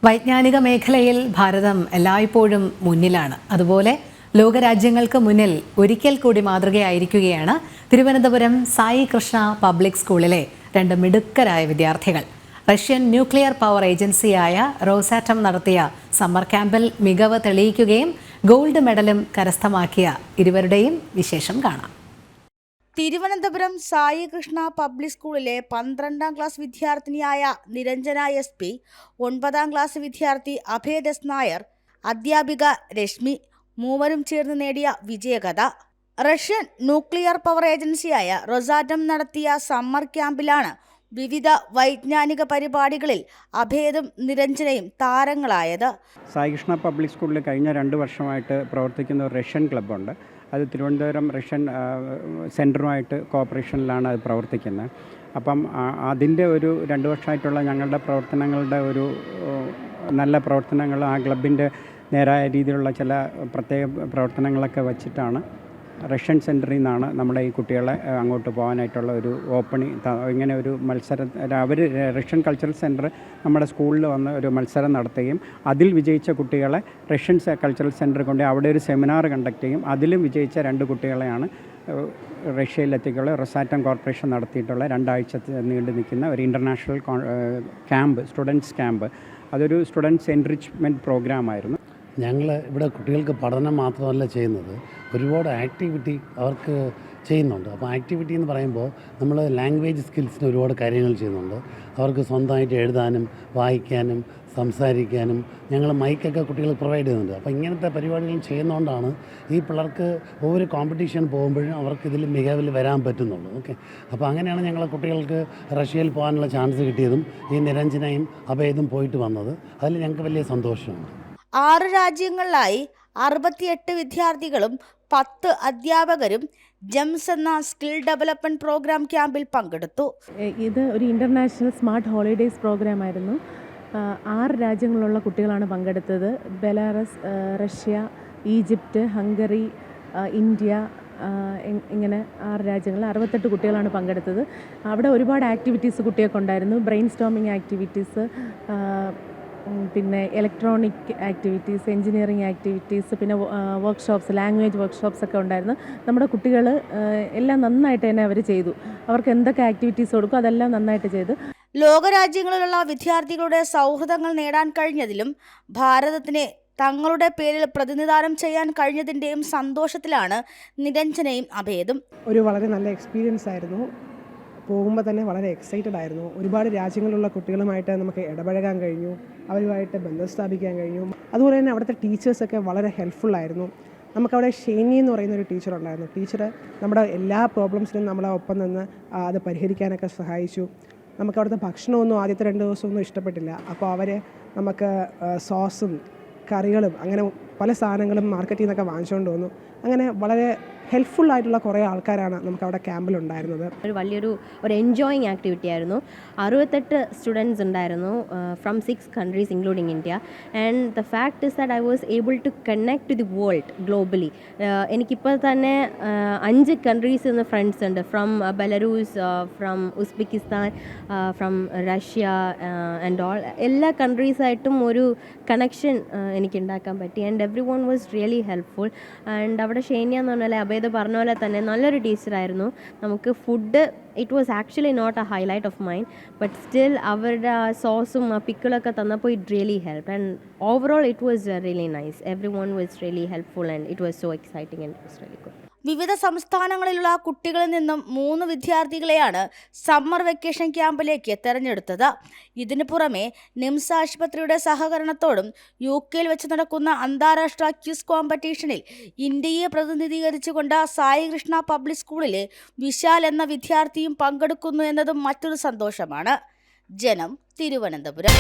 വൈജ്ഞാനിക മേഖലയിൽ ഭാരതം എല്ലായ്പ്പോഴും മുന്നിലാണ്. അതുപോലെ ലോകരാജ്യങ്ങൾക്ക് മുന്നിൽ ഒരിക്കൽ കൂടി മാതൃകയായിരിക്കുകയാണ് തിരുവനന്തപുരം സായി കൃഷ്ണ പബ്ലിക് സ്കൂളിലെ രണ്ട് മിടുക്കരായ വിദ്യാർത്ഥികൾ. റഷ്യൻ ന്യൂക്ലിയർ പവർ ഏജൻസിയായ റോസാറ്റം നടത്തിയ സമ്മർ ക്യാമ്പിൽ മികവ് തെളിയിക്കുകയും ഗോൾഡ് മെഡലും കരസ്ഥമാക്കിയ ഇരുവരുടെയും വിശേഷം കാണാം. തിരുവനന്തപുരം സായി കൃഷ്ണ പബ്ലിക് സ്കൂളിലെ 12ാം ക്ലാസ് വിദ്യാർത്ഥിനിയായ നിരഞ്ജന SP, 9ാം ക്ലാസ് വിദ്യാർത്ഥി അഭേദ് S നായർ, അധ്യാപിക രശ്മി മൂവരും ചേർന്ന് നേടിയ വിജയകഥ. റഷ്യൻ ന്യൂക്ലിയർ പവർ ഏജൻസിയായ റൊസാറ്റം നടത്തിയ സമ്മർ ക്യാമ്പിലാണ് വിവിധ വൈജ്ഞാനിക പരിപാടികളിൽ അഭേദും നിരഞ്ജനയും താരങ്ങളായത്. സായി കൃഷ്ണ പബ്ലിക് സ്കൂളിൽ കഴിഞ്ഞ 2 വർഷമായിട്ട് പ്രവർത്തിക്കുന്ന ഒരു റഷ്യൻ ക്ലബ്ബുണ്ട്. അത് തിരുവനന്തപുരം റഷ്യൻ സെൻറ്ററുമായിട്ട് കോപ്പറേഷനിലാണ് അത് പ്രവർത്തിക്കുന്നത്. അപ്പം അതിൻ്റെ ഒരു 2 വർഷമായിട്ടുള്ള ഞങ്ങളുടെ പ്രവർത്തനങ്ങളുടെ ഒരു നല്ല പ്രവർത്തനങ്ങൾ, ആ ക്ലബിൻ്റെ നേരായ രീതിയിലുള്ള ചില പ്രത്യേക പ്രവർത്തനങ്ങളൊക്കെ വച്ചിട്ടാണ് റഷ്യൻ സെൻറ്ററിൽ നിന്നാണ് നമ്മുടെ ഈ കുട്ടികളെ അങ്ങോട്ട് പോകാനായിട്ടുള്ള ഒരു ഇങ്ങനെ ഒരു മത്സരം. അവർ റഷ്യൻ കൾച്ചറൽ സെൻറ്റർ നമ്മുടെ സ്കൂളിൽ വന്ന് ഒരു മത്സരം നടത്തുകയും അതിൽ വിജയിച്ച കുട്ടികളെ റഷ്യൻ കൾച്ചറൽ സെൻറ്റർ കൊണ്ട് അവിടെ ഒരു സെമിനാർ കണ്ടക്ട് ചെയ്യും. അതിലും വിജയിച്ച 2 കുട്ടികളെയാണ് റഷ്യയിലെത്തിക്കുള്ള റൊസാറ്റം കോർപ്പറേഷൻ നടത്തിയിട്ടുള്ള 2 ആഴ്ച നീണ്ടു നിൽക്കുന്ന ഒരു ഇൻ്റർനാഷണൽ ക്യാമ്പ്, സ്റ്റുഡൻസ് ക്യാമ്പ്. അതൊരു സ്റ്റുഡൻസ് എൻറിച്ച്മെൻറ്റ് പ്രോഗ്രാമായിരുന്നു. ഞങ്ങൾ ഇവിടെ കുട്ടികൾക്ക് പഠനം മാത്രമല്ല ചെയ്യുന്നത്, ഒരുപാട് ആക്ടിവിറ്റി അവർക്ക് ചെയ്യുന്നുണ്ട്. അപ്പോൾ ആക്ടിവിറ്റി എന്ന് പറയുമ്പോൾ നമ്മൾ ലാംഗ്വേജ് സ്കിൽസിന് ഒരുപാട് കാര്യങ്ങൾ ചെയ്യുന്നുണ്ട്. അവർക്ക് സ്വന്തമായിട്ട് എഴുതാനും വായിക്കാനും സംസാരിക്കാനും ഞങ്ങൾ മൈക്കൊക്കെ കുട്ടികൾ പ്രൊവൈഡ് ചെയ്യുന്നുണ്ട്. അപ്പോൾ ഇങ്ങനത്തെ പരിപാടികൾ ചെയ്യുന്നതുകൊണ്ടാണ് ഈ പിള്ളേർക്ക് ഒவ்வொரு കോമ്പറ്റീഷൻ പോകുമ്പോഴും അവർക്ക് ഇതിൽ മികവിൽ വരാൻ പറ്റുന്നുള്ളൂ. ഓക്കെ, അപ്പോൾ അങ്ങനെയാണ് ഞങ്ങളെ കുട്ടികൾക്ക് റഷ്യയിൽ പോകാനുള്ള ചാൻസ് കിട്ടിയതും ഈ നിരഞ്ജനയും അഭേദും പോയിട്ട് വന്നത്. അതിൽ ഞങ്ങൾക്ക് വലിയ സന്തോഷമുണ്ട്. 6 രാജ്യങ്ങളിലായി 68 വിദ്യാർത്ഥികളും 10 അധ്യാപകരും ജംസ് എന്ന സ്കിൽ ഡെവലപ്മെൻറ്റ് പ്രോഗ്രാം ക്യാമ്പിൽ പങ്കെടുത്തു. ഇത് ഒരു ഇൻ്റർനാഷണൽ സ്മാർട്ട് ഹോളിഡേയ്സ് പ്രോഗ്രാമായിരുന്നു. 6 രാജ്യങ്ങളിലുള്ള കുട്ടികളാണ് പങ്കെടുത്തത്. Belarus, Russia, Egypt, Hungary, India, ഇങ്ങനെ 6 രാജ്യങ്ങളിൽ 68 കുട്ടികളാണ് പങ്കെടുത്തത്. അവിടെ ഒരുപാട് ആക്ടിവിറ്റീസ് കുട്ടികൾക്ക് ഉണ്ടായിരുന്നു. ബ്രെയിൻ സ്റ്റോമിങ് ആക്ടിവിറ്റീസ്, പിന്നെ ഇലക്ട്രോണിക് ആക്ടിവിറ്റീസ്, എൻജിനീയറിംഗ് ആക്ടിവിറ്റീസ്, പിന്നെ വർക്ക്ഷോപ്സ്, ലാംഗ്വേജ് വർക്ക്ഷോപ്സ് ഒക്കെ ഉണ്ടായിരുന്നു. നമ്മുടെ കുട്ടികൾ എല്ലാം നന്നായിട്ട് തന്നെ അവർ ചെയ്തു. അവർക്ക് എന്തൊക്കെ ആക്ടിവിറ്റീസ് കൊടുക്കും അതെല്ലാം നന്നായിട്ട് ചെയ്തു. ലോകരാജ്യങ്ങളിലുള്ള വിദ്യാർത്ഥികളുടെ സൗഹൃദങ്ങൾ നേടാൻ കഴിഞ്ഞതിലും ഭാരതത്തിനെ തങ്ങളുടെ പേരിൽ പ്രതിനിധാനം ചെയ്യാൻ കഴിഞ്ഞതിൻ്റെയും സന്തോഷത്തിലാണ് നിരഞ്ജനയും അഭേദും. ഒരു വളരെ നല്ല എക്സ്പീരിയൻസ് ആയിരുന്നു. പോകുമ്പോൾ തന്നെ വളരെ എക്സൈറ്റഡ് ആയിരുന്നു. ഒരുപാട് രാജ്യങ്ങളിലുള്ള കുട്ടികളുമായിട്ട് നമുക്ക് ഇടപഴകാൻ കഴിഞ്ഞു, അവരുമായിട്ട് ബന്ധം സ്ഥാപിക്കാൻ കഴിഞ്ഞു. അതുപോലെ തന്നെ അവിടുത്തെ ടീച്ചേഴ്സൊക്കെ വളരെ ഹെൽപ്ഫുള്ളായിരുന്നു. നമുക്കവിടെ ഷേനി എന്ന് പറയുന്നൊരു ടീച്ചർ ഉണ്ടായിരുന്നു. ടീച്ചർ നമ്മുടെ എല്ലാ പ്രോബ്ലംസിനും നമ്മളെ ഒപ്പം നിന്ന് അത് പരിഹരിക്കാനൊക്കെ സഹായിച്ചു. നമുക്ക് അവിടുത്തെ ഭക്ഷണമൊന്നും ആദ്യത്തെ 2 ദിവസമൊന്നും ഇഷ്ടപ്പെട്ടില്ല. അപ്പോൾ അവർ നമുക്ക് സോസും കറികളും അങ്ങനെ പല സാധനങ്ങളും മാർക്കറ്റിൽ നിന്നൊക്കെ വാങ്ങിച്ചുകൊണ്ട് വന്നു. അങ്ങനെ വളരെ ഹെൽപ്ഫുള്ളായിട്ടുള്ള കുറേ ആൾക്കാരാണ് നമുക്ക് അവിടെ ക്യാമ്പിലുണ്ടായിരുന്നത്. ഒരു എൻജോയിങ് ആക്ടിവിറ്റി ആയിരുന്നു. 68 സ്റ്റുഡൻസ് ഉണ്ടായിരുന്നു from 6 countries including India. And the fact is that I was able to connect to the world globally. എനിക്കിപ്പോൾ തന്നെ 5 കൺട്രീസിൽ നിന്ന് ഫ്രണ്ട്സ് ഉണ്ട്. From Belarus, from Uzbekistan, from Russia and all. എല്ലാ കൺട്രീസായിട്ടും ഒരു കണക്ഷൻ എനിക്ക് ഉണ്ടാക്കാൻ പറ്റി. And everyone was really helpful. ആൻഡ് അവിടെ ഷേനിയ എന്ന് പറഞ്ഞാൽ അഭേദ പറഞ്ഞ പോലെ തന്നെ നല്ലൊരു ടീച്ചറായിരുന്നു. നമുക്ക് food it was actually not a highlight of mine, but still അവരുടെ സോസും പിക്കിളൊക്കെ തന്നപ്പോൾ it really help. And overall it was really nice. Everyone was really helpful and it was so exciting and it was really good. വിവിധ സംസ്ഥാനങ്ങളിലുള്ള കുട്ടികളിൽ നിന്നും 3 വിദ്യാർത്ഥികളെയാണ് summer vacation ക്യാമ്പിലേക്ക് തെരഞ്ഞെടുത്തത്. ഇതിനു പുറമെ നിംസ് ആശുപത്രിയുടെ സഹകരണത്തോടും UK വെച്ച് നടക്കുന്ന അന്താരാഷ്ട്ര ക്വിസ് കോമ്പറ്റീഷനിൽ ഇന്ത്യയെ പ്രതിനിധീകരിച്ചുകൊണ്ട് സായി കൃഷ്ണ പബ്ലിക് സ്കൂളിലെ വിശാൽ എന്ന വിദ്യാർത്ഥിയും പങ്കെടുക്കുന്നു എന്നതും മറ്റൊരു സന്തോഷമാണ്. ജനം, തിരുവനന്തപുരം.